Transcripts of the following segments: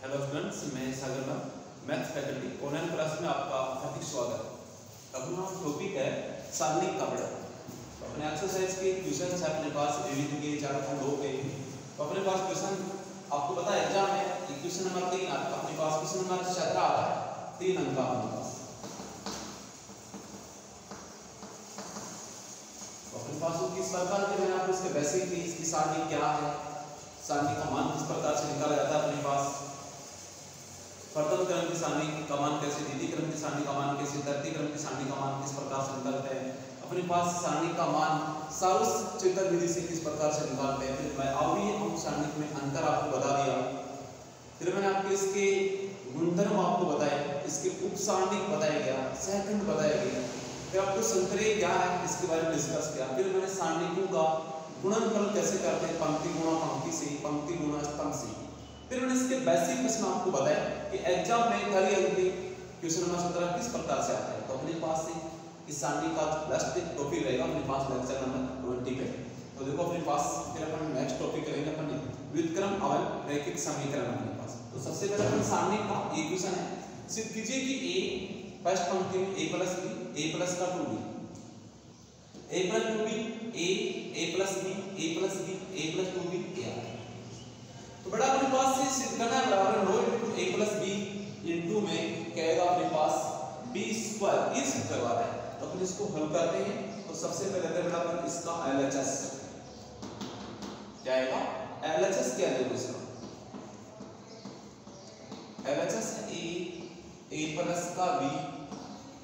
Hello students, मैं सागर लाल, maths faculty online class में आपका हार्दिक स्वागत है। अपना टॉपिक है सारणिक का पढ़ा। तो अपने एक्सरसाइज के क्वेश्चन है अपने पास विविध के 4 खंड हो गए। तो अपने पास क्वेश्चन आपको पता है एग्जाम में क्वेश्चन नंबर 3 आता है। अपने पास क्वेश्चन नंबर 17 आता है, 3 अंक का अपने पास। तो अपने पास वो किस प्रकार के मैंने आपको इसके बेसिक की इसकी सारणी क्या है, सारणी का मान किस प्रकार से निकाला जाता है। अपने पास प्रथम क्रम की सारणी का मान कैसे, द्वितीय क्रम की सारणी का मान कैसे, तृतीय क्रम की सारणी का मान किस प्रकार से निकालते हैं। अपने पास सारणी का मान सारोस्तेतर विधि से किस प्रकार से निकालते हैं। फिर मैं अभी हम सारणी में अंतर आपको बता दिया। फिर मैंने आपको इसके गुणधर्म आपको बताए, इसके उप सारणी बताया गया, सहखंड बताया गया। फिर आपको संतरे क्या है इसके बारे में डिस्कस किया। फिर मैंने सारणिकों का गुणनफल कैसे करते हैं, पंक्ति गुणा पंक्ति से, पंक्ति गुणा स्तंभ से। फिर मैंने इसके बेसिक प्रश्न आपको बताया कि एग्जाम में कई अंक के क्वेश्चन नंबर 17 किस प्रकार से आते हैं। तो अपने पास से इस सारणी का लास्ट टॉपिक रहेगा अपने पास लेक्चर नंबर 20 पे। तो देखो अपने पास फिर अपन नेक्स्ट टॉपिक करेंगे अपन व्युत्क्रम अवल रैखिक समीकरण अपने पास। तो सबसे पहले अपन सारणी का एक क्वेश्चन है, सिद्ध कीजिए कि a फर्स्ट पंक्ति में a plus b, a plus का 2b, a plus 2b, a plus b, a plus b, a plus 2b a। तो बड़ा अपने पास से सिद्ध करना है बराबर row into a plus b into में क्या आएगा अपने पास b स्क्वायर, ये सिद्ध करवा रहा है। तो अपन इसको हल करते हैं। तो सबसे पहले बड़ा अपन इसका LHS क्या आएगा, LHS क्या है इसका LHS a प्लस का b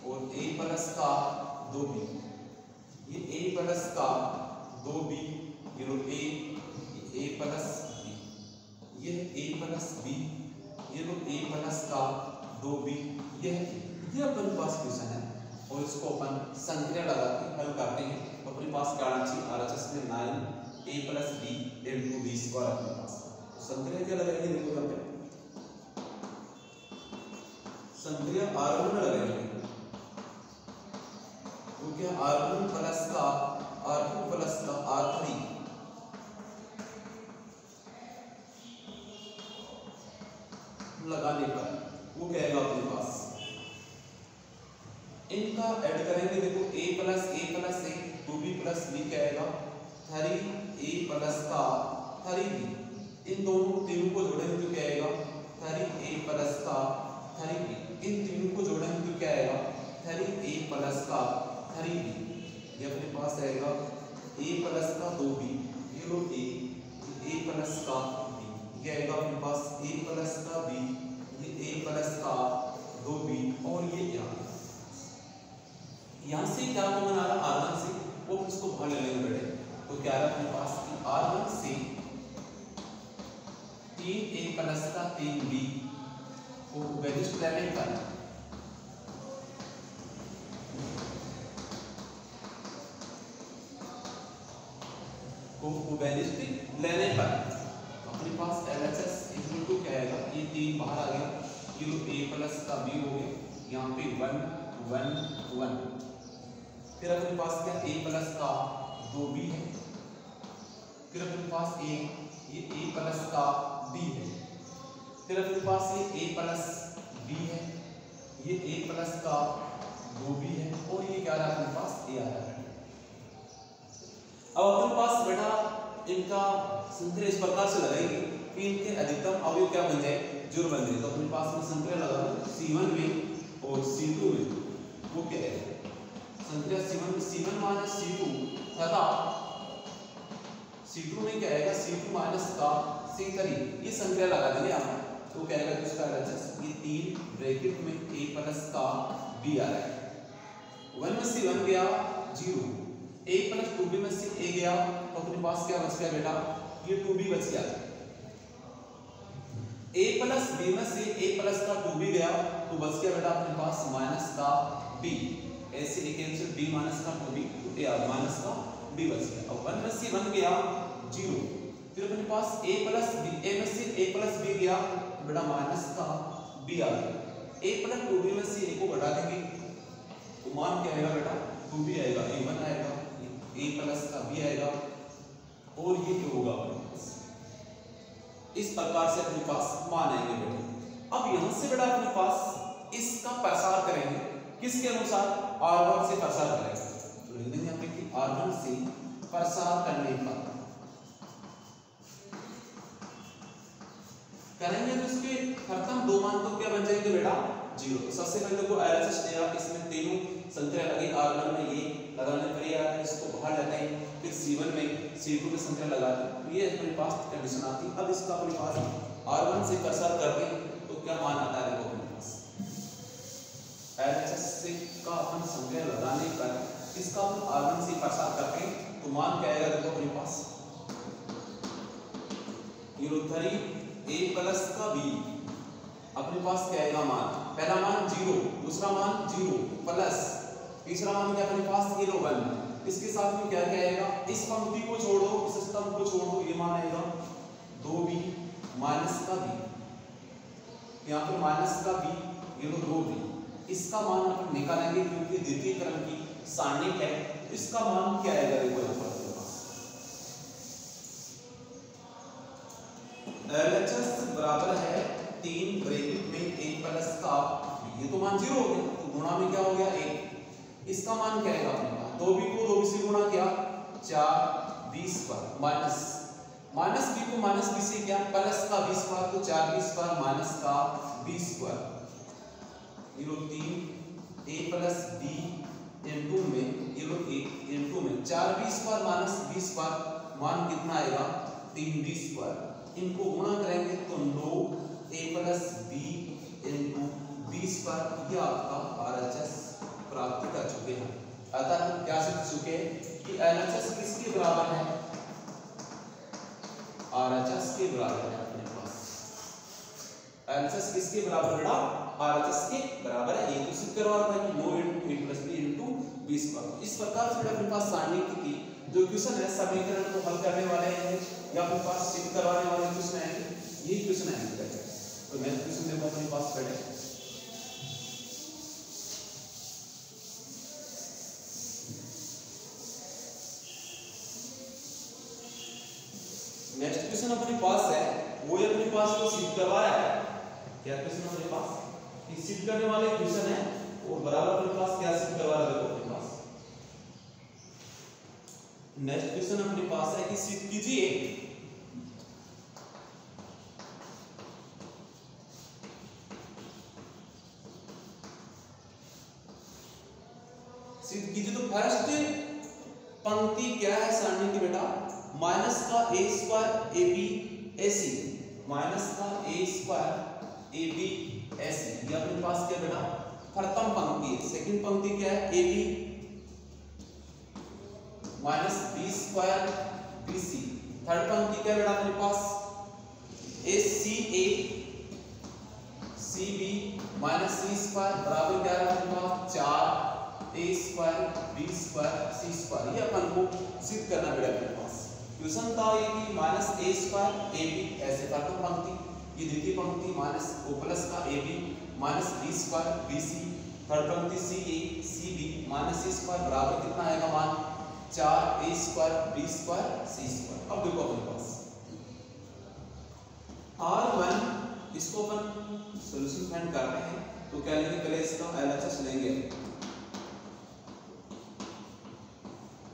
और a प्लस का 2b, ये a प्लस का 2b, ये a प्लस ये a प्लस b, ये लोग a प्लस का 2b, ये अपने पास क्वेश्चन है। और इसको अपन संक्रिया लगा के हल करते हैं। तो अपने पास क्या आना चाहिए, RHS में 9 a plus b into b square अपने पास। तो संक्रिया क्या लगाएंगे, देखो यहाँ पे संक्रिया R1 में लगाएंगे। तो क्या R1 प्लस का R2 प्लस का R3 लगाने पर वो क्या आएगा अपने पास, इनका ऐड करेंगे। देखो a plus a 2b plus b क्या आएगा 3a प्लस का 3b, इन दोनों तीनों को जोड़ेंगे तो क्या आएगा 3a प्लस का 3b, इन तीनों को जोड़ेंगे तो क्या आएगा 3a प्लस का 3b, ये अपने पास आएगा a प्लस का 2b, ये लो a प्लस का b, ये आएगा अपने पास a प्लस का b, ये a प्लस का 2b और ये यहाँ से क्या कॉमन आ रहा R1 से, वो इसको बाहर ले लेंगे बेटे। तो क्या आ रहा अपने पास कि R1 से 3a प्लस का 3b को वैल्यूज लेने पर लेने पर अपने पास LHS इक्वल टू क्या आएगा, ये 3 बाहर आ गया, ये a प्लस का b हो गया, यहाँ पे 1 1 1। फिर अपने पास क्या a प्लस का 2b है, फिर अपने पास ये a प्लस का b है, फिर अपने पास ये a प्लस b है, ये a प्लस का 2b है और ये क्या आ रहा है अपने पास a आ रहा है। अब अपने पास बेटा इनका संक्रिया इस प्रकार से लगाएंगे कि इनके अधिकतम अवयव क्या बन जाए, जोड़ बन जाए। तो अपने पास में संक्रिया लगा C1 में और C2 में, वो क्या है संक्रिया C1 माइनस C2 तथा C2 में क्या आएगा C2 माइनस का C3, ये संक्रिया लगा देंगे आप। तो क्या आएगा इसका LHS, ये 3 ब्रैकेट में a प्लस का b आ रहा है। 1 में से 1 गया 0, a प्लस 2b में से a गया, तो अपने पास क्या बच गया बेटा, ये 2b बच गया। a प्लस b में से a प्लस का 2b गया, तो बच गया बेटा अपने पास माइनस का b, ऐसे a कैंसिल b माइनस का 2b, तो a माइनस का b बच गया। अब 1 में से 1 गया 0, फिर अपने पास a प्लस b, a में से a प्लस b गया बेटा माइनस का b आ गया। a प्लस 2b में से a को घटा देंगे तो मान क्या आएगा बेटा 2b आएगा, a1 आएगा, a प्लस का b आएगा और ये क्या होगा अपने पास, इस प्रकार से अपने पास मान आएंगे बेटे। अब यहां से बेटा अपने पास इसका प्रसार करेंगे किसके अनुसार, R1 से प्रसार करेंगे। तो लिख देंगे यहाँ पे कि R1 से प्रसार करने पर करेंगे तो इसके प्रथम दो मान तो क्या बन जाएंगे बेटा 0। तो सबसे पहले देखो LHS लिया, इसमें तीनों संख्या लगी, R1 में ये लगाने पर ये आता है, इसको बाहर लेते हैं, फिर C1 में C2 में संख्या लगाते हैं, तो ये अपने पास कंडीशन आती है। अब इसका अपने पास R1 से प्रसार करते हैं तो क्या मान आता है, देखो अपने पास LHS से का अपन संख्या लगाने पर इसका अपन R1 से प्रसार करते हैं तो मान क्या आएगा, देखो अपने पास A प्लस का B अपने पास क्या आएगा मान, पहला मान 0, दूसरा मान 0 प्लस तीसरा मान क्या अपने पास 1। इसके साथ में क्या क्या आएगा, इस पंक्ति को छोड़ो, इस स्तंभ को छोड़ो, ये मान आएगा 2b माइनस का b, यहाँ पे माइनस का b, ये तो 2b। इसका मान अपन निकालेंगे क्योंकि द्वितीय क्रम की सारणी है, इसका मान क्या आएगा, देखो यहाँ पर LHS बराबर है 3 ब्रैकेट में 1 प्लस का, ये तो मान 0 हो गया, तो गुणा में क्या हो गया 1। इसका मान क्या आएगा अपने पास, 2b को 2b से गुणा किया 4b स्क्वायर माइनस b को माइनस b से क्या प्लस का b स्क्वायर, तो 4b स्क्वायर माइनस का b स्क्वायर, ये लो 3a प्लस b इनटू में, ये लो 1 इनटू में 4b square minus b square, मान कितना आएगा 3b स्क्वायर। इनको गुणा करेंगे तो 9a plus b into b square, ये आपका RHS प्राप्त कर चुके हैं। अतः हम क्या सीख चुके कि LHS किसके बराबर है, RHS के बराबर है। अपने पास LHS किसके बराबर बेटा, RHS के बराबर है। ये तो सिद्ध करवा रहा था कि 9 plus b into b square. इस प्रकार से अपने पास सारणी की जो क्वेश्चन है समीकरण को हल करने वाले हैं या अपने पास सिद्ध करवाने वाले क्वेश्चन है, यही क्वेश्चन है। तो नेक्स्ट क्वेश्चन देखो अपने पास बैठे, नेक्स्ट क्वेश्चन अपने पास है वो अपने पास को सिद्ध करवाया है। क्या क्वेश्चन अपने पास कि सिद्ध करने वाले क्वेश्चन है और बराबर अपने पास क्या सिद्ध करवा रहा है, देखो अपने पास नेक्स्ट क्वेश्चन अपने पास है कि सिद्ध कीजिए तो फर्स्ट पंक्ति क्या है सारणी की बेटा, माइनस का a square ab ac, minus का a स्क्वायर ab ac, ये अपने पास क्या बेटा प्रथम पंक्ति है। सेकंड पंक्ति क्या है ab minus b square bc, third पंक्ति क्या बेटा अपने पास aca cb minus c square बराबर क्या है अपने पास 4a square b square c square. ये अपन को सिद्ध करना बेटा अपने पास। क्वेश्चन था ये कि माइनस a स्क्वायर ab ऐसे प्रथम पंक्ति, ये द्वितीय पंक्ति माइनस o प्लस का ab minus b square bc, third पंक्ति ca cb minus c square बराबर कितना आएगा मान 4a square b square c square. अब देखो अपने पास R1 इसको अपन सॉल्यूशन फाइंड करते हैं तो क्या लेंगे, पहले इसका LHS लेंगे।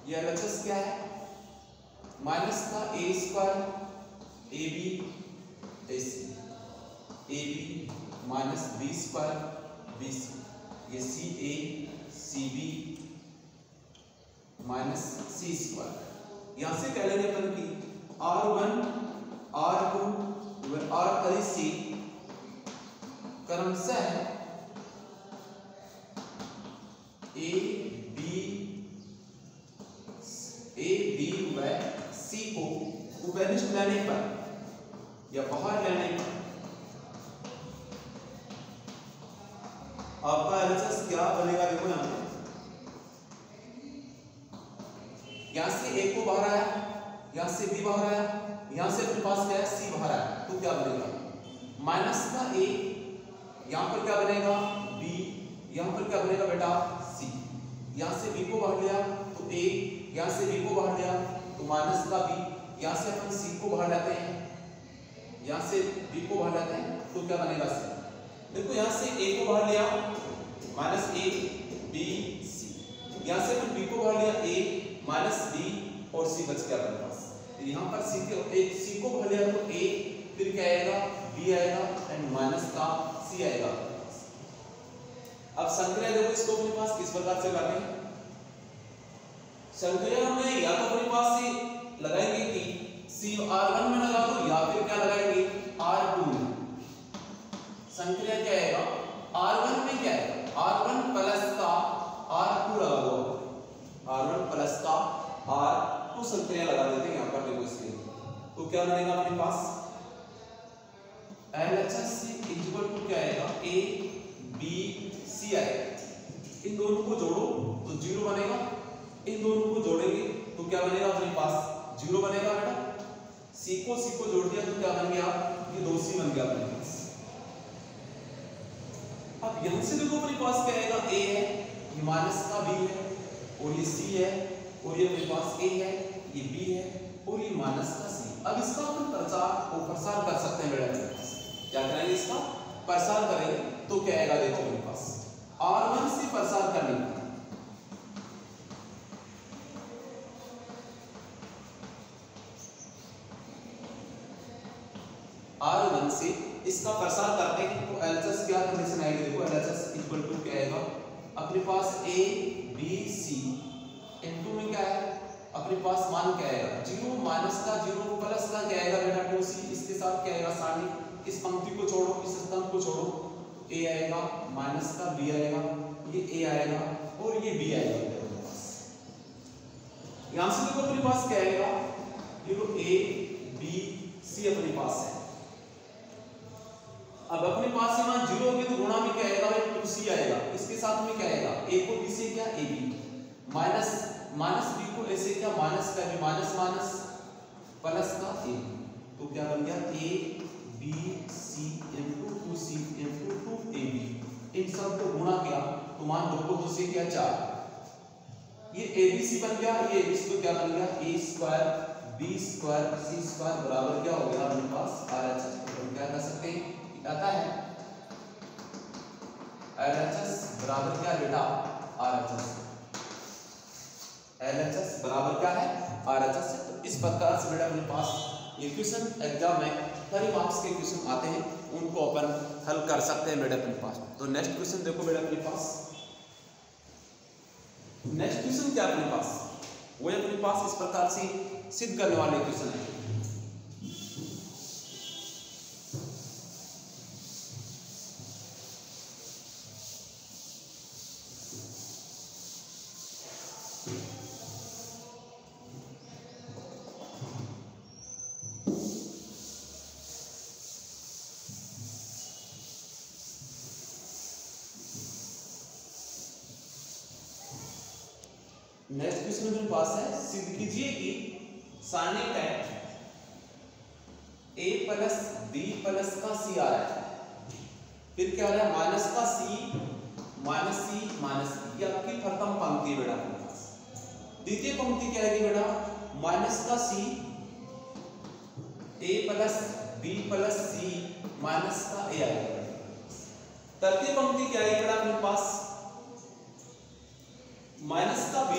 ये LHS क्या है, माइनस का a square ab ac, ab minus b square bc, ये ca cb minus c square. यहां से कह लेंगे अपन की R1 R2 R3 c क्रमशः a b व c को उभयनिष्ठ लेने पर या बाहर लेने पर आपका LHS क्या बनेगा, देखो यहां पे यहां से a को बाहर आया, यहां से b बाहर आया, यहां से अपने पास क्या है c बाहर आया, तो क्या बनेगा माइनस का a, यहां पर क्या बनेगा b, यहां पर क्या बनेगा बेटा c, यहां से b को बाहर लिया तो a, यहां से b को बाहर लिया तो माइनस का b, यहां से अपन c को बाहर लाते हैं, यहां से b को बाहर लाते हैं तो क्या बनेगा c। देखो यहाँ से a को बाहर लिया माइनस a b c, यहाँ से अपन b को बाहर लिया a माइनस b और c बच गया अपने पास। तो यहाँ पर c को बाहर लिया तो a, फिर क्या आएगा b आएगा एंड माइनस का c आएगा अपने पास। अब संक्रिया देखो इसको अपने पास किस प्रकार से करनी है। संक्रिया में या तो अपने पास से लगाएंगे कि c r1 में लगा दो या फिर क्या लगाएंगे r2 में। संक्रिया क्या आएगा r1 में क्या आएगा r1 प्लस का r2 लगा दो, r1 प्लस का r2 संक्रिया लगा देते हैं यहाँ पर देखो इसके। तो क्या बनेगा अपने पास LHS इक्वल टू क्या आएगा a b c आएगा। इन दोनों को जोड़ो तो 0 बनेगा, इन दोनों को जोड़ेंगे तो क्या बनेगा अपने पास 0 बनेगा बेटा। c को जोड़ दिया तो क्या बन गया ये 2c बन गया अपने पास। अब यहां से देखो अपने पास क्या आएगा a है, ये माइनस का b है और ये c है और ये अपने पास a है, ये b है और ये माइनस का c। अब इसका अपन प्रसार कर सकते हैं बेटा अपने पास। क्या करेंगे इसका प्रसार करेंगे तो क्या आएगा देखो अपने पास r1 से प्रसार करने का r1 से इसका प्रसार करते हैं तो LHS क्या कंडीशन आएगी देखो LHS इक्वल टू क्या आएगा अपने पास a b c इनटू में क्या है अपने पास मान क्या आएगा 0 माइनस का 0 प्लस का क्या आएगा बेटा 2c। इसके साथ क्या आएगा सारणी, इस पंक्ति को छोड़ो इस स्तंभ को छोड़ो, a आएगा माइनस का b आएगा, ये a आएगा और ये b आएगा अपने पास। यहां से देखो अपने पास क्या आएगा ये लो a b c अपने पास है। अब अपने पास यहाँ 0 होगी तो गुणा में क्या आएगा 2c आएगा, इसके साथ में क्या आएगा a को b से क्या ab माइनस माइनस b को ऐसे क्या माइनस का b माइनस माइनस प्लस का a, तो क्या बन गया a b c into 2c into 2ab। इन सब को गुणा किया तो मान 2 को 2 से क्या 4, ये abc बन गया, ये abc तो क्या बन गया a square b square c square बराबर क्या हो गया अपने पास RHS। तो क्या कर सकते हैं आता है LHS बराबर क्या बेटा RHS, LHS बराबर क्या है RHS। तो इस प्रकार से बेटा अपने पास ये क्वेश्चन एग्जाम में 30 मार्क्स के क्वेश्चन आते हैं, उनको अपन हल कर सकते हैं बेटा अपने पास। तो नेक्स्ट क्वेश्चन देखो बेटा अपने पास, नेक्स्ट क्वेश्चन क्या अपने पास वो अपने पास इस प्रकार से सिद्ध करने वाले क्वेश्चन है। नेक्स्ट क्वेश्चन मेरे पास है सिद्ध कीजिए कि सारणी type a plus b plus का c आ रहा है, फिर क्या आ रहा है माइनस का c minus c minus c। ये आपकी प्रथम पंक्ति है बेटा अपने पास। द्वितीय पंक्ति क्या आएगी बेटा माइनस का c a plus b plus c minus का a आएगा। तृतीय पंक्ति क्या आएगी बेटा अपने पास माइनस का b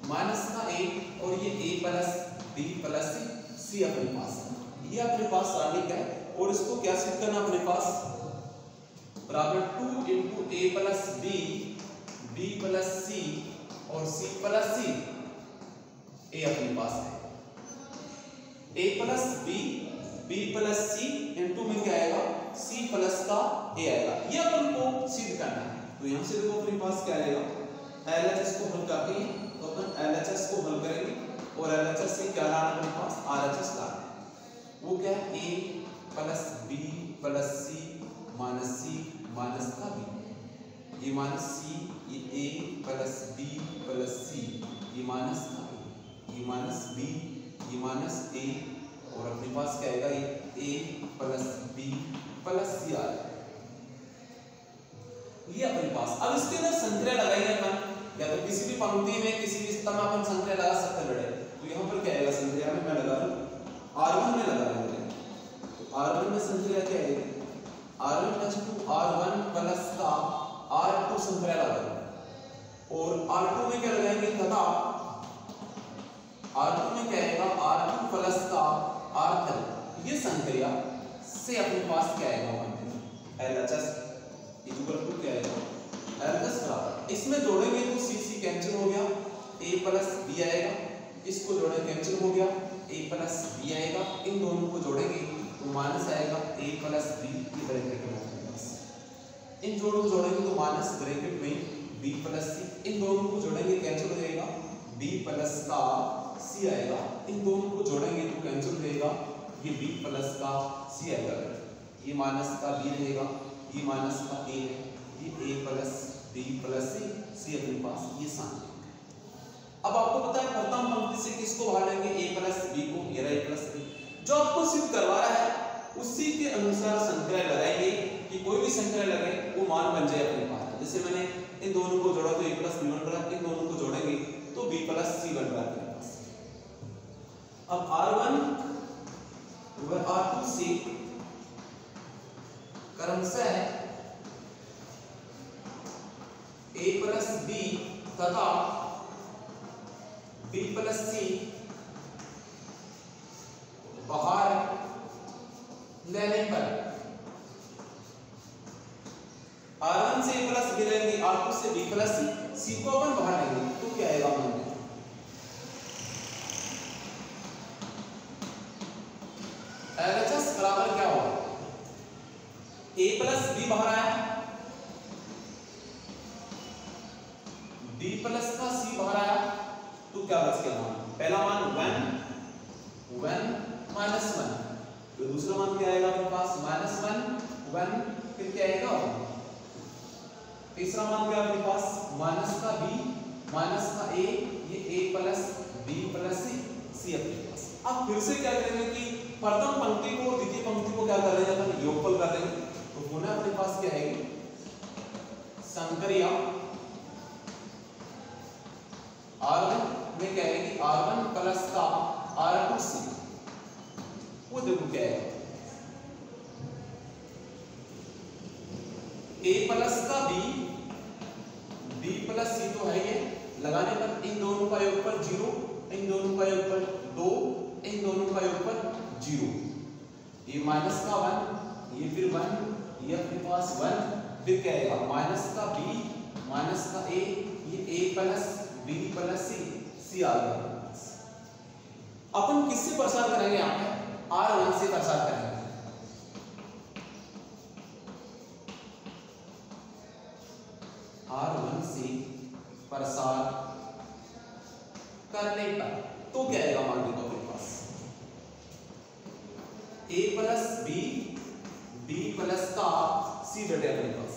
माइनस का a और ये a plus b plus c अपने पास है। ये अपने पास सारणी का है और इसको क्या सिद्ध करना अपने पास बराबर 2 into a plus b b plus c और c प्लस c a अपने पास है। a plus b plus c into में क्या आएगा c प्लस का a आएगा। ये अपन को सिद्ध करना है। तो यहाँ से देखो अपने पास क्या आएगा LHS को हल करते हैं तो अपन LHS को हल करेंगे और LHS से क्या लाना अपने पास RHS लाना है। वो क्या है a plus b plus c minus का b, ये माइनस c ये a plus b plus c ये माइनस का a, ये माइनस b ये माइनस a और अपने पास क्या आएगा ये a plus b plus c आ रहा है। ये अपने पास अब इसके अंदर संक्रिया लगाएंगे अपन, या तो किसी भी पंक्ति में किसी भी स्तंभ में अपन संक्रिया लगा सकते हैं बेटे। तो यहाँ पर क्या आएगा संक्रिया में मैं लगा रहा हूँ R1 में लगा रहा हूँ। तो R1 में संक्रिया क्या आएगी R1 प्लस 2 से अपने पास क्या आएगा मान लेना LHS इक्वल टू क्या आएगा LHS बराबर, इसमें जोड़ेंगे तो C कैंसिल हो गया, A प्लस B आएगा, इसको जोड़ेंगे कैंसिल हो गया, A प्लस B आएगा, इन दोनों को जोड़ेंगे तो माइनस आएगा A प्लस B की ब्रैकेट में अपने पास, इन जोड़ों को जोड़ेंगे तो माइनस ब्रैकेट में B प्लस C, इन दोनों को जोड़ेंगे कैंसिल हो जाएगा B प्लस का C आएगा, इन दोनों को जोड़ेंगे तो कैंसिल हो जाएगा ये B प्लस का C आएगा, ये माइनस का B रहेगा, ये माइनस का A है, ये A plus B plus C अपने पास ये सान। अब आपको पता है प्रथम पंक्ति से किसको बाहर लेंगे A प्लस B को, ये रहा A प्लस B, जो आपको सिद्ध करवा रहा है उसी के अनुसार संख्या लगाएंगे कि कोई भी संख्या लगे वो मान बन जाए अपने पास। जैसे मैंने इन दोनों को जोड़ा तो A प्लस B बन रहा है, इन दोनों को जोड़ेंगे तो B प्लस C बन रहा है अपने पास। अब R1 व R2 से क्रमशः A प्लस B तथा B प्लस C बाहर लेने पर R1 से A प्लस B लेंगे, R2 से B प्लस C को अपन बाहर लेंगे तो क्या आएगा मान लीजिए LHS बराबर क्या होगा, A प्लस B बाहर आया, B प्लस का C बाहर आया तो क्या बच गया मान, पहला मान 1 1 माइनस 1, तो दूसरा मान क्या आएगा अपने पास माइनस 1 1, फिर क्या आएगा तीसरा मान क्या अपने पास माइनस का B माइनस का A, ये A plus B plus C अपने पास। अब फिर से क्या करेंगे कि प्रथम पंक्ति को द्वितीय पंक्ति को क्या कर रहे हैं अपन योगफल कर रहे हैं, तो पुनः अपने पास क्या है संक्रिया R1 में क्या है कि R1 प्लस का R2 C, वो देखो क्या है A प्लस का B प्लस C तो है ये, लगाने पर इन दोनों का योगफल 0, इन दोनों का योगफल 2, इन दोनों का योगफल 0, ये माइनस का 1, ये फिर 1, ये अपने पास 1, फिर क्या आएगा माइनस का B माइनस का A, ये A plus B plus C आ गया। अपन किससे प्रसार करेंगे यहाँ पे R1 से प्रसार करेंगे, R1 से प्रसार करने पर तो क्या आएगा मान लीजिए अपने पास A प्लस B प्लस का C बटे अपने पास,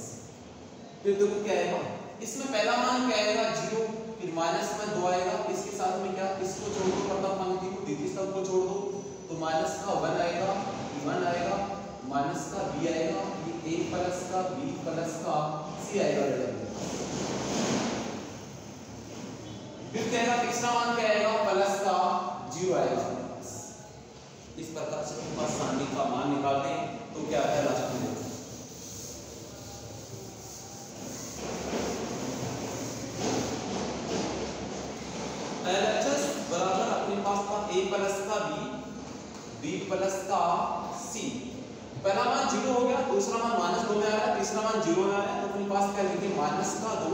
फिर देखो क्या आएगा इसमें पहला मान क्या आएगा 0, फिर माइनस में 2 आएगा, इसके साथ में क्या इसको छोड़ दो प्रथम पंक्ति को, द्वितीय स्तंभ को छोड़ दो तो माइनस का 1 आएगा, 1 आएगा, माइनस का B आएगा, ये A प्लस का B प्लस का C आएगा, फिर क्या आएगा तीसरा मान क्या आएगा प्लस का 0 आएगा। इस प्रकार से हम पास सारणी का मान निकालते हैं तो क्या है लास्ट में LHS बराबर अपने पास था A प्लस का B प्लस का C, पहला मान 0 हो गया, दूसरा मान माइनस 2 में आ रहा है, तीसरा मान 0 में आ रहा है, तो अपने पास क्या लिखेंगे माइनस का 2,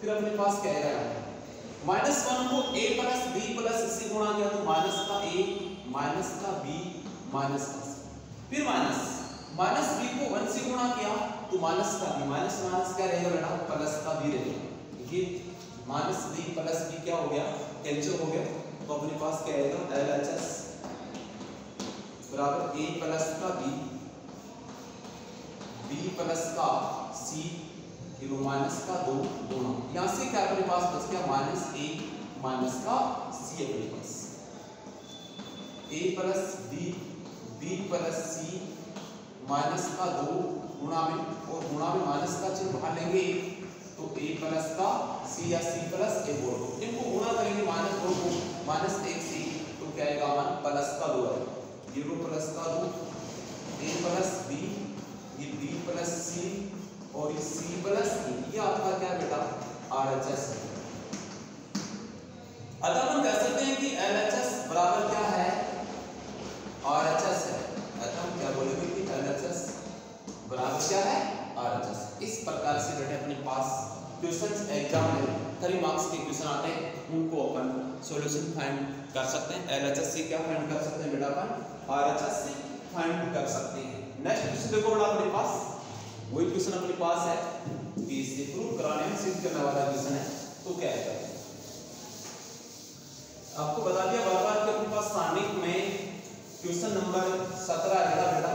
फिर अपने पास क्या आएगा माइनस 1 को A plus B plus C गुणा किया तो माइनस का A माइनस का B माइनस का C, फिर माइनस B को 1 से गुणा किया तो माइनस का B, माइनस माइनस क्या रहेगा बेटा प्लस का B रहेगा, ये माइनस B प्लस B क्या हो गया कैंसिल हो गया, तो अपने पास क्या आएगा LHS बराबर A प्लस का B प्लस का C माइनस का 2 गुणा, यहाँ से क्या अपने पास बच गया माइनस A माइनस का C अपने पास, A plus B plus C minus का 2 गुणा में, और गुणा में माइनस का चिन्ह बाहर लेंगे तो A प्लस का C या C प्लस A बोल दो, इनको गुणा करेंगे माइनस 2 को माइनस 1 से तो क्या आएगा मान प्लस का 2 आएगा, 0 प्लस का 2 A प्लस B, ये B प्लस C और ये C प्लस E, ये आपका क्या बेटा RHS है। अतः हम कह सकते हैं कि LHS बराबर क्या है RHS है, अतः हम क्या बोलेंगे कि क्या है RHS। इस प्रकार से बेटे अपने पास क्वेश्चंस एग्जाम में 3 मार्क्स के क्वेश्चन आते हैं, उनको अपन सॉल्यूशन फाइंड कर सकते हैं। LHS से क्या फाइंड कर सकते हैं बेटा अपन RHS से फाइंड कर सकते हैं। नेक्स्ट क्वेश्चन देखो बेटा अपने पास वही क्वेश्चन अपने पास है कि इसे प्रूव कराने में सिद्ध करने वाला क्वेश्चन है। तो क्या है आपको बता दिया बार-बार कि अपने पास सारणिक में क्वेश्चन नंबर 17 रहेगा बेटा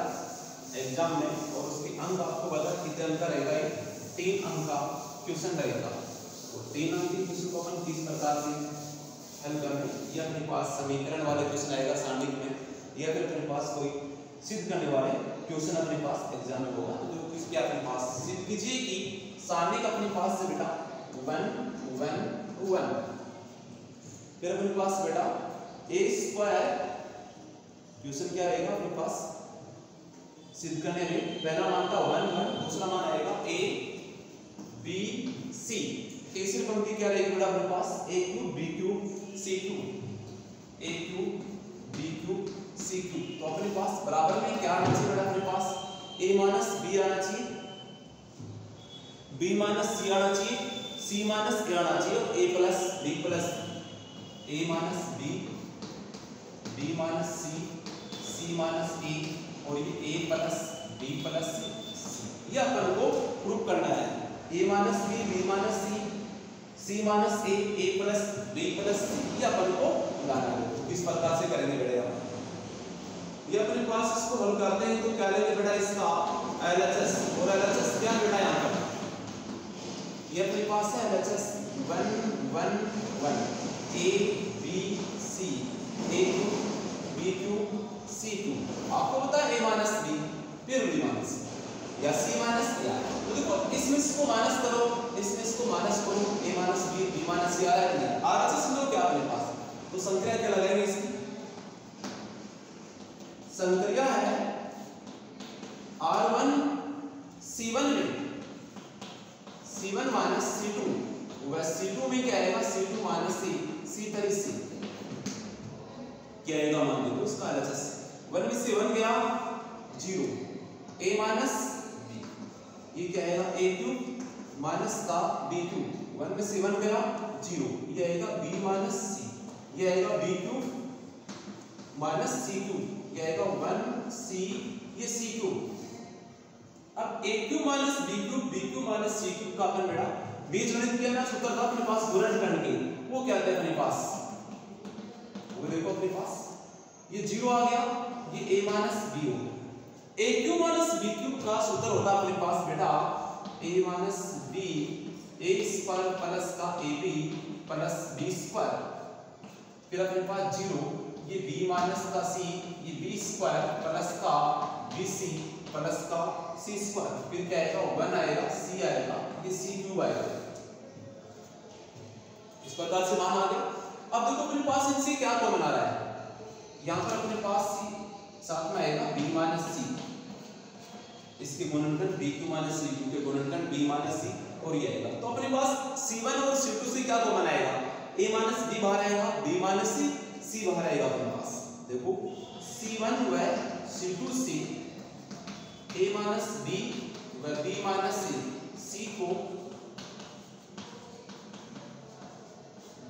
एग्जाम में, और उसके अंक आपको बता कितने अंक का रहेगा, 3 अंक का क्वेश्चन रहेगा। तो 3 अंक के क्वेश्चन को अपन किस प्रकार से हल करेंगे, या अपने पास समीकरण वाले क्वेश्चन आएगा सारणिक में, या फिर अपने पास कोई सिद्ध करने वाले क्वेश्चन अपने पास एग्जाम में होगा। तो जो इसके अपने पास सिद्ध कीजिए कि सारणिक अपने पास से बेटा 1 1 1, फिर अपने पास बेटा a² क्वेश्चन क्या रहेगा अपने पास सिद्ध करने में, पहला मान था 1 1, दूसरा मान आएगा a b c, तीसरी पंक्ति क्या रहेगी बेटा अपने पास a³ b³ c³ a³ b³ c³। तो अपने पास बराबर में क्या आना चाहिए बेटा अपने पास a माइनस b आना चाहिए, b माइनस c आना चाहिए, c माइनस a आना चाहिए, और a plus b plus a minus b, b minus c, c minus a, और ये a plus b plus c, ये अपन को प्रूव करना है। a minus b, b minus c, c minus a plus b plus c, ये अपन को लाना है। तो किस प्रकार से करेंगे बेटा ये अपने पास इसको हल करते हैं। तो क्या लेंगे बेटा इसका LHS, और LHS क्या बेटा यहाँ पर ये अपने पास है LHS 1 1 1 a b c a² b² c²। आपको पता है a माइनस b फिर b माइनस या c माइनस a। तो देखो इसमें इसको माइनस करो, इसमें इसको माइनस करो, a minus b b minus c आ रहा है। RHS में क्या अपने पास, तो संक्रिया क्या लगाएंगे इसकी, संक्रिया है R1 C1 में C1 माइनस C2, वह C2 में क्या आएगा C2 minus C, C3 C क्या आएगा मान लो उसका LHS 1 में से 1 गया 0, a माइनस b, ये क्या आएगा a³ माइनस का b³, 1 में से 1 गया 0, ये आएगा b माइनस c, ये आएगा b³ माइनस c² क्या आएगा 1c, ये c³। अब a³ minus b³ b³ minus c³ का अपन बेटा बीजगणित किया ना सूत्र था अपने पास गुणनखंड के, वो क्या है अपने पास, वो देखो अपने पास ये 0 आ गया, ये a माइनस b हो गया। a³ माइनस b³ का सूत्र होता अपने पास बेटा a minus b a² plus का ab प्लस b², फिर अपने पास 0, ये b माइनस का c, ये b² प्लस का bc प्लस का c², फिर क्या आएगा 1 आएगा, c आएगा, ये c³ आएगा। इस प्रकार से मान आ गया। अब देखो अपने पास इनसे क्या कॉमन आ रहा है, यहाँ पर अपने पास c साथ में आएगा b माइनस c, इसके गुणनखंड b³ माइनस c³ के गुणनखंड b माइनस c, और ये आएगा। तो अपने पास c1 और c2 से क्या कॉमन आएगा, a माइनस b बाहर आएगा, b माइनस c बाहर आएगा। अपने पास देखो c1 व c2 से a माइनस b व b माइनस c को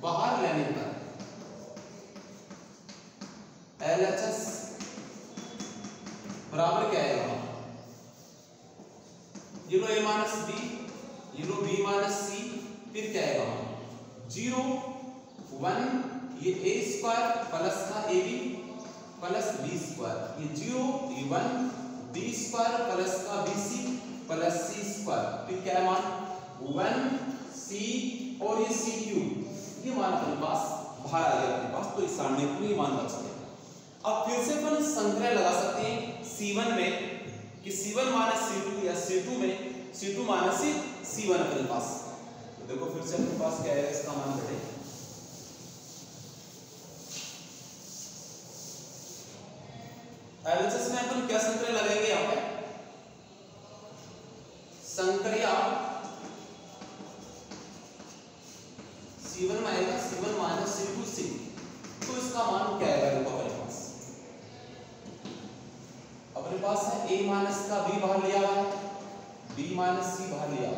बाहर लेने पर LHS बराबर क्या आएगा, ये लो a माइनस b, ये लो b माइनस c, फिर क्या आएगा 0 1, ये a² प्लस का ab प्लस b², ये 0 ये 1 b² प्लस का bc प्लस c², फिर क्या है मान 1c, और ये c³, ये मान अपने पास बाहर आ गया अपने पास। तो इस सारणी में ये मान बच गया। अब फिर से अपन संक्रिया लगा सकते हैं c1 में कि c1 माइनस c2, या c2 में c2 माइनस c1 अपने पास। तो देखो फिर से अपने पास क्या है इसका मान बढ़े, LHS में अपन क्या संक्रिया लगाएंगे, यहाँ पे संक्रिया c1 में आएगा c1 माइनस c2c, तो इसका मान क्या आएगा देखो अपने पास है a माइनस का b बाहर लिया हुआ है, b माइनस सी बाहर लिया,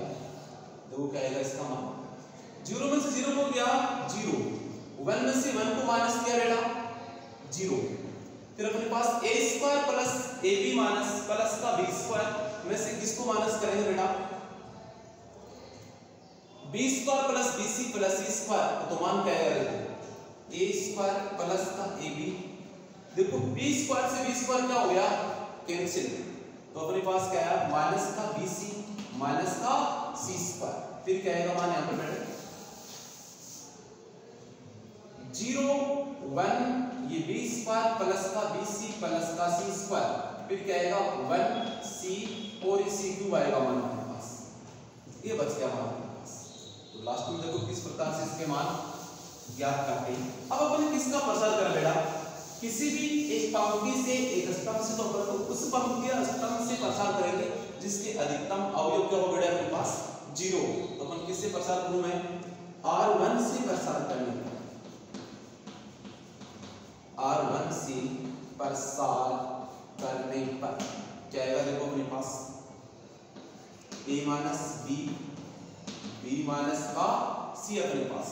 देखो क्या आएगा इसका मान। 0 में से 0 हो गया 0, 1 में से 1 को माइनस किया बेटा 0। फिर अपने पास a square plus ab minus plus का b स्क्वायर में से किसको माइनस करेंगे बेटा, b square plus bc plus c square, तो मान क्या आएगा देखो a स्क्वायर प्लस का ab, देखो b स्क्वायर से b स्क्वायर क्या हो गया कैंसिल, तो अपने पास क्या है माइनस का bc माइनस का c स्क्वायर, फिर क्या आएगा मान यहां पर बेटा 0 1 ये b स्क्वायर प्लस का bc प्लस का c स्क्वायर, फिर क्या आएगा 1c और c क्यूब आएगा मान हमारे पास, ये बच गया मान हमारे पास। तो लास्ट में देखो किस प्रकार से इसके मान ज्ञात करते हैं। अब अपन किसका प्रसार करें बेटा, किसी भी एक पंक्ति से एक स्तंभ से, तो अपन उस पंक्ति या स्तंभ से प्रसार करेंगे जिसके अधिकतम अवयव क्या हो बेटा अपने पास 0, तो अपन किससे प्रसार करूं मैं r1 से प्रसार करेंगे, r1 से प्रसार करने पर क्या आएगा देखो अपने पास a माइनस b माइनस का c अपने पास,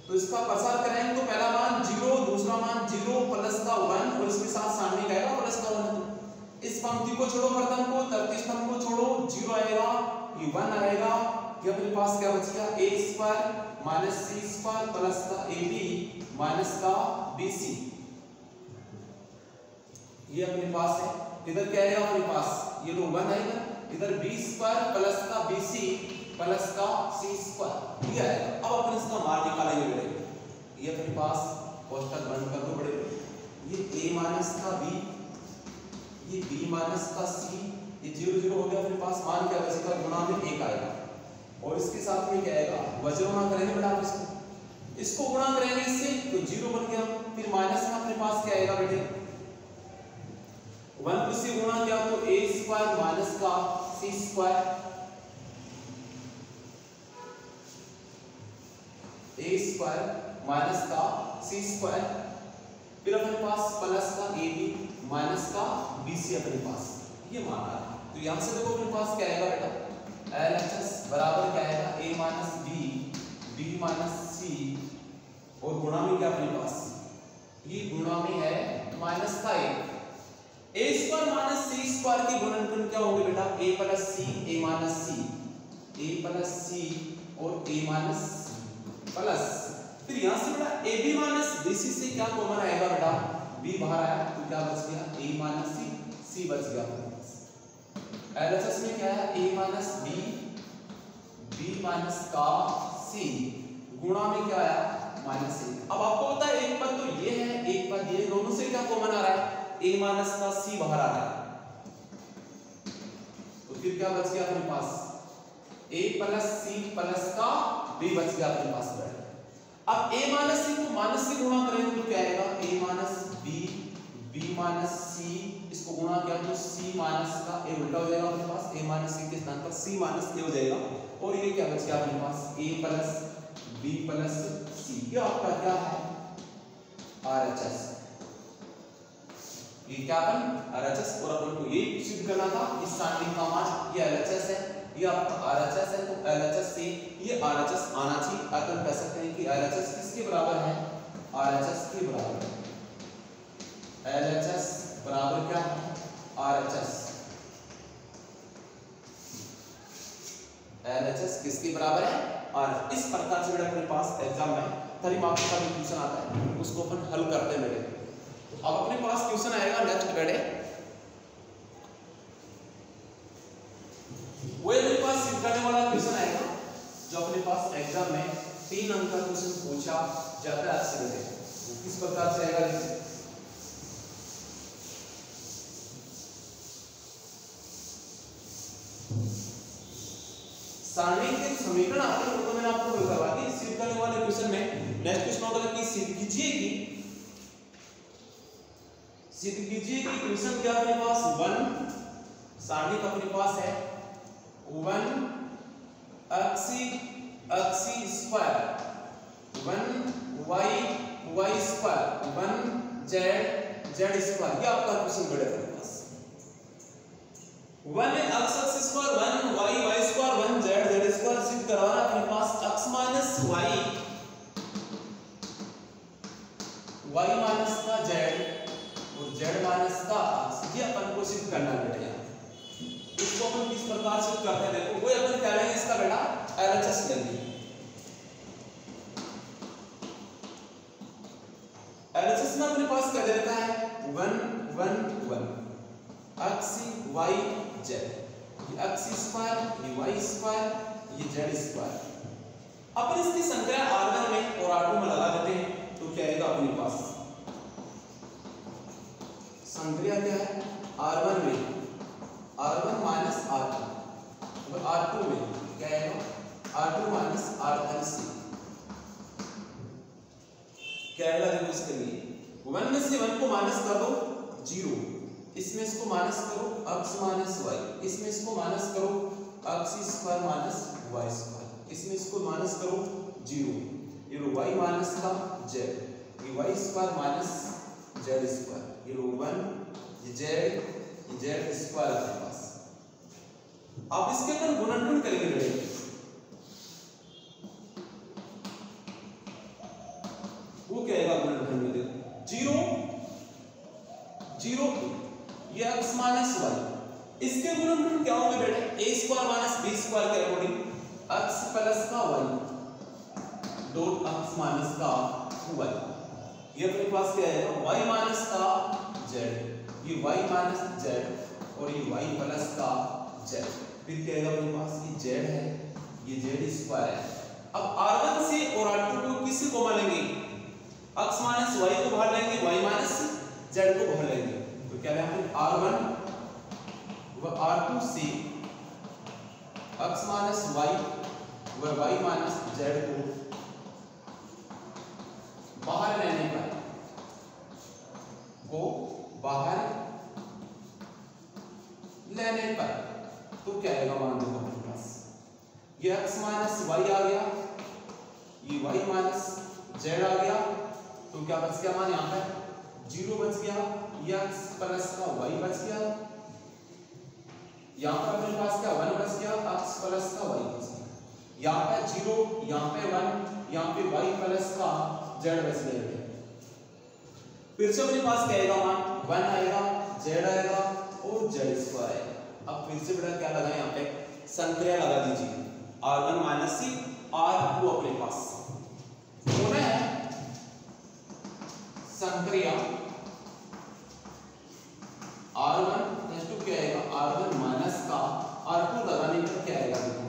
तो इसका प्रसार करेंगे तो पहला मान 0, दूसरा मान 0 प्लस का 1 और इसके साथ सामने क्या आएगा प्लस का 1। इस पंक्ति को छोड़ो प्रथम को, तृतीय स्तंभ को छोड़ो, 0 आएगा, ये 1 आएगा, ये अपने पास क्या बच गया a square minus c square plus का ab माइनस का bc, ये अपने पास है। इधर क्या आएगा अपने पास ये लो 1 आएगा, इधर b स्क्वायर प्लस का bc प्लस का c स्क्वायर ये आएगा। अब अपन इसका मान निकालेंगे बेटे, ये अपने पास कोष्टक बंद कर दो बड़े, ये a माइनस का b, ये b माइनस का c, ये 0 0 हो गया, अपने पास मान क्या बचेगा गुणा में 1 आएगा, और इसके साथ में क्या आएगा वज्रगुणा करेंगे बेटा आप इसको गुणा करेंगे इससे तो 0 बन गया, फिर माइनस में अपने पास क्या आएगा बेटे 1 से गुणा किया तो a स्क्वायर माइनस का c square, a square minus का c स्क्वायर, फिर अपने पास प्लस का ab माइनस का bc अपने पास, ये मान आ रहा है। तो यहां से देखो अपने पास क्या आएगा बेटा LHS बराबर क्या आएगा a minus b minus c, और गुणा में क्या अपने पास ये गुणा में है माइनस का 1, a square minus c square के गुणनफल क्या होंगे बेटा a plus c a minus c, a plus c और a माइनस प्लस, फिर यहां से बेटा ab माइनस bc से क्या कॉमन आएगा बेटा b बाहर आया तो क्या बच गया a माइनस c बच गया अपने पास। LHS में क्या है a माइनस b माइनस का c, गुणा में क्या आया माइनस 1। अब आपको पता है एक पद तो ये है एक पद ये, दोनों से क्या कॉमन आ रहा है a माइनस का c बाहर आ रहा है, तो फिर क्या बच गया अपने पास a प्लस c प्लस का b बच गया अपने पास बेटा। अब a माइनस c को माइनस से गुणा करेंगे तो क्या आएगा a minus b minus c, इसको गुणा किया तो c माइनस का a उल्टा हो जाएगा अपने पास, a माइनस c के स्थान पर c माइनस a हो जाएगा, और ये क्या बच गया अपने पास a plus b plus c, ये आपका क्या है RHS, ये क्या अपन RHS, और अपन को ये सिद्ध करना था इस सारणी का मान ये LHS है, ये आपका RHS है, तो LHS से ये RHS आना चाहिए। अपन कह सकते हैं कि LHS किसके बराबर है RHS के बराबर है, LHS बराबर क्या है RHS, LHS किसके बराबर है, और इस प्रकार से बेटा अपने पास एग्जाम में 3 मार्क्स का जो क्वेश्चन आता है उसको अपन हल करते हैं बेटे। अब अपने पास क्वेश्चन आएगा नेक्स्ट बेटे, वो मेरे पास सिद्ध करने वाला क्वेश्चन आएगा जो अपने पास एग्जाम में 3 अंक का क्वेश्चन पूछा जाता है आपसे बेटे। किस प्रकार से आएगा देखिए, सारणी के समीकरण आते हैं तो मैंने आपको करवा दी। सिद्ध करने वाले क्वेश्चन में नेक्स्ट क्वेश्चन होगा कि सिद्ध कीजिए कि क्वेश्चन क्या अपने पास 1 सारणी का अपने पास है 1 x square 1 y square 1 z square, ये आपका क्वेश्चन बड़ा अपने पास 1 x स्क्वायर 1 करवाना अपने पास x माइनस वाई माइनस का z और z माइनस का x, ये अपन को सिद्ध करना है बेटा। इसको अपन किस प्रकार से करते हैं देखो, वो अपन क्या लेंगे इसका बेटा LHS लेंगे। LHS में अपने पास क्या देता है 1 1 1 x y z, ये x स्क्वायर, ये y स्क्वायर, ये z स्क्वायर। अपन इसकी संख्या r1 में और r2 में लगा देते हैं तो क्या आएगा अपने पास संख्या क्या है r1 में r1 माइनस r2 और r2 में क्या आएगा r2 माइनस r3 से क्या आएगा देखो इसके लिए 1 में से 1 को माइनस कर दो 0, इसमें इसको माइनस करो x माइनस y, इसमें इसको माइनस करो x square minus y square, इसमें इसको माइनस करो 0, ये लो y माइनस का z, ये y square minus z square, ये लो 1, ये z स्क्वायर आपके पास। आप इसके अंदर गुणनखंड करेंगे बेटे, वो क्या आएगा गुणनखंड में देखो 0 0 ये x माइनस y, इसके गुणनखंड क्या होंगे बेटे a square minus b square के अकॉर्डिंग x प्लस का y डॉट x माइनस का y, ये अपने पास क्या आएगा y माइनस का z, ये y माइनस z और ये y प्लस का z, फिर क्या आएगा अपने पास ये z है, ये z स्क्वायर है। अब r1 से और r2 को किसी को मिलेंगे x माइनस y को बाहर लेंगे, y माइनस z को बाहर लेंगे, तो क्या है r1 व r2 से x माइनस y व y माइनस z को बाहर लेने पर तो क्या आएगा मान दो अपने पास ये x माइनस y आ गया, ये y माइनस z आ गया, तो क्या बच गया मान यहाँ पे 0 बच गया, ये x प्लस का y बच गया, यहाँ पर अपने पास क्या 1 बच गया, x प्लस का y बच गया, यहाँ पे 0, यहाँ पे 1, यहाँ पे y प्लस का z बच गया। फिर से अपने पास क्या आएगा मान 1 आएगा, z आएगा और z स्क्वायर आएगा। अब फिर से बेटा क्या लगा यहाँ पे संक्रिया लगा दीजिए r1 माइनस c r2 अपने पास होना है संक्रिया r1 प्लस 2 क्या आएगा r1 माइनस का r2 लगाने पर क्या आएगा देखो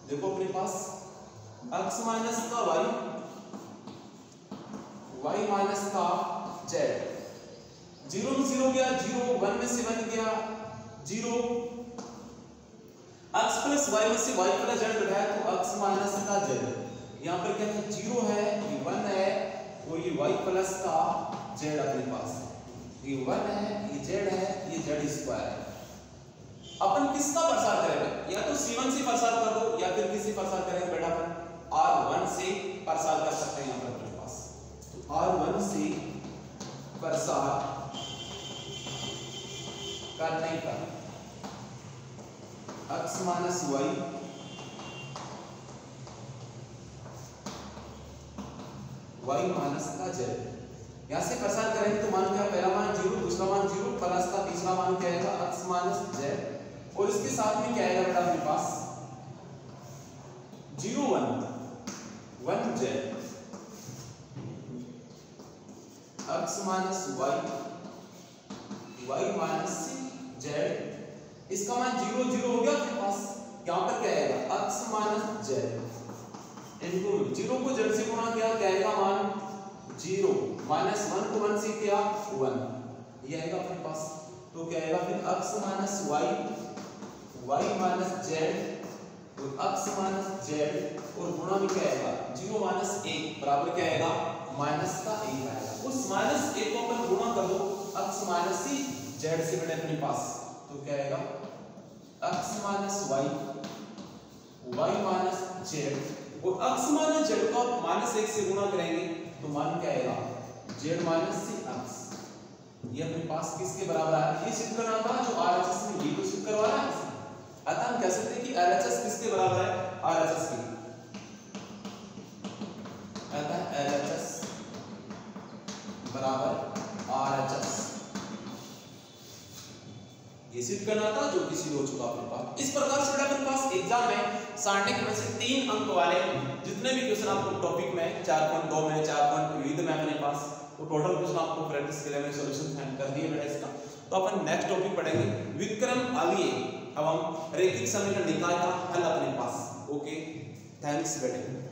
देखो अपने पास x माइनस का y माइनस का z, 0 में 0 गया 0, 1 में से 1 गया 0, x प्लस y में से y प्लस z घटाया तो x माइनस का z, यहाँ पर क्या है 0 है, ये 1 है और ये y प्लस का z अपने पास, ये 1 है, ये z है, ये z स्क्वायर है। अपन किसका प्रसार करेंगे, या तो C1 से प्रसार कर दो या फिर किसी प्रसार करेंगे बेटा अपन R1 से प्रसार कर सकते हैं यहाँ पर अपने पास, तो R1 से प्रसार करने पर x माइनस y माइनस का z, यहाँ से प्रसार करेंगे तो मान क्या पहला मान 0, दूसरा मान 0 प्लस का तीसरा मान क्या आएगा x माइनस z, और इसके साथ में क्या आएगा बेटा अपने पास 0 1 1 z x minus y minus z, इसका मान 0 0 हो गया अपने पास, यहाँ पर क्या आएगा x माइनस z इनको 0 को z से गुणा किया क्या आएगा मान 0, माइनस 1 को 1 से किया 1, ये आएगा अपने पास, तो क्या आएगा फिर x minus y minus z और x माइनस z और गुणा में क्या आएगा 0 माइनस 1 बराबर क्या आएगा माइनस का 1 आएगा। उस माइनस 1 को अपन गुणा कर दो x माइनस z से बेटा अपने पास, तो क्या आएगा x minus y minus z और x माइनस z को आप माइनस 1 से गुणा करेंगे तो मान क्या आएगा z माइनस सी एक्स, ये अपने पास किसके बराबर आया? ये सिद्ध करना था जो RHS में ये तो सिद्ध करवा रहा है। अतः हम कह सकते हैं कि LHS किसके बराबर है? RHS के। अतः LHS बराबर RHS, ये सिद्ध करना था जो कि सिद्ध हो चुका अपने पास। इस प्रकार से अपने पास एग्जाम में सारणिक में से 3 अंक वाले जितने भी क्वेश्चन आपको टॉपिक में 4.2 में 4.विविध में अपने पास, तो टोटल क्वेश्चन आपको प्रैक्टिस के लिए मैंने सॉल्यूशन फाइंड कर दिए बेटा इसका। तो अपन नेक्स्ट टॉपिक पढ़ेंगे विक्रम आलिए। अब हम रैखिक समीकरण निकाय का हल अपने पास। ओके, थैंक्स बेटे।